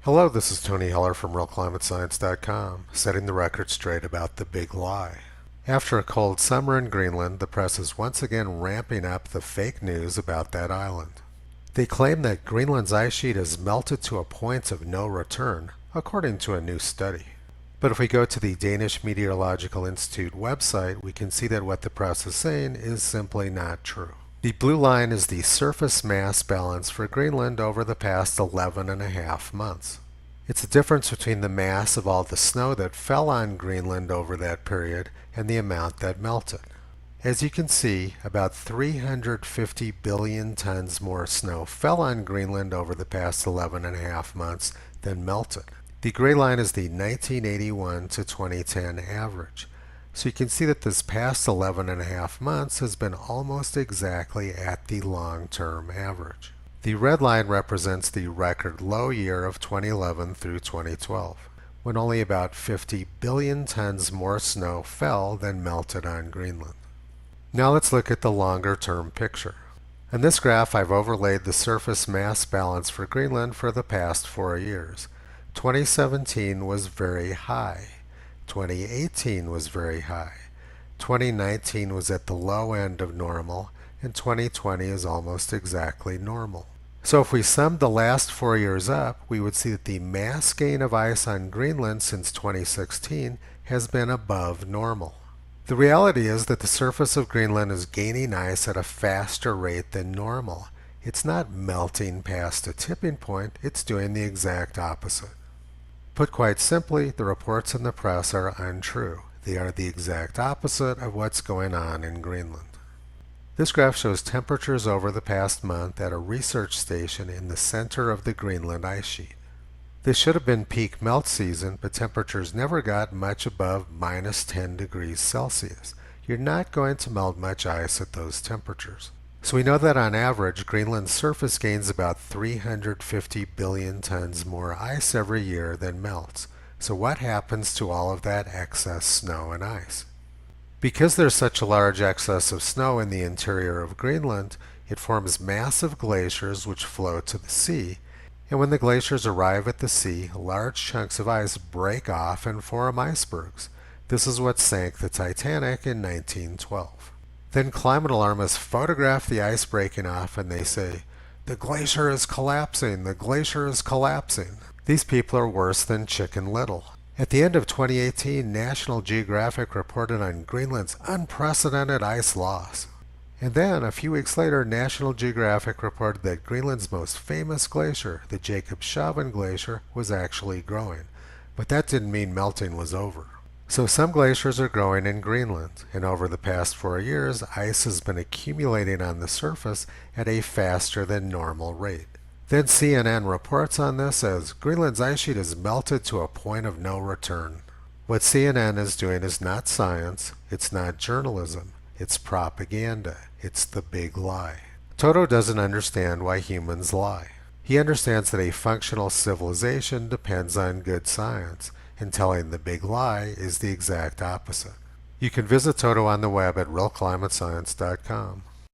Hello, this is Tony Heller from RealClimateScience.com, setting the record straight about the big lie. After a cold summer in Greenland, the press is once again ramping up the fake news about that island. They claim that Greenland's ice sheet has melted to a point of no return, according to a new study. But if we go to the Danish Meteorological Institute website, we can see that what the press is saying is simply not true. The blue line is the surface mass balance for Greenland over the past 11 and a half months. It's the difference between the mass of all the snow that fell on Greenland over that period and the amount that melted. As you can see, about 350 billion tons more snow fell on Greenland over the past 11 and a half months than melted. The gray line is the 1981 to 2010 average. So you can see that this past 11 and a half months has been almost exactly at the long-term average. The red line represents the record low year of 2011 through 2012, when only about 50 billion tons more snow fell than melted on Greenland. Now let's look at the longer-term picture. In this graph, I've overlaid the surface mass balance for Greenland for the past 4 years. 2017 was very high. 2018 was very high. 2019 was at the low end of normal, and 2020 is almost exactly normal. So if we summed the last 4 years up, we would see that the mass gain of ice on Greenland since 2016 has been above normal. The reality is that the surface of Greenland is gaining ice at a faster rate than normal. It's not melting past a tipping point, it's doing the exact opposite. Put quite simply, the reports in the press are untrue. They are the exact opposite of what's going on in Greenland. This graph shows temperatures over the past month at a research station in the center of the Greenland ice sheet. This should have been peak melt season, but temperatures never got much above minus 10 degrees Celsius. You're not going to melt much ice at those temperatures. So we know that on average, Greenland's surface gains about 350 billion tons more ice every year than melts. So what happens to all of that excess snow and ice? Because there's such a large excess of snow in the interior of Greenland, it forms massive glaciers which flow to the sea. And when the glaciers arrive at the sea, large chunks of ice break off and form icebergs. This is what sank the Titanic in 1912. Then climate alarmists photograph the ice breaking off and they say, "The glacier is collapsing, the glacier is collapsing." These people are worse than Chicken Little. At the end of 2018, National Geographic reported on Greenland's unprecedented ice loss. And then, a few weeks later, National Geographic reported that Greenland's most famous glacier, the Jakobshavn Glacier, was actually growing. But that didn't mean melting was over. So some glaciers are growing in Greenland, and over the past 4 years, ice has been accumulating on the surface at a faster than normal rate. Then CNN reports on this as Greenland's ice sheet has melted to a point of no return. What CNN is doing is not science, it's not journalism, it's propaganda, it's the big lie. Toto doesn't understand why humans lie. He understands that a functional civilization depends on good science, and telling the big lie is the exact opposite. You can visit Toto on the web at realclimatescience.com.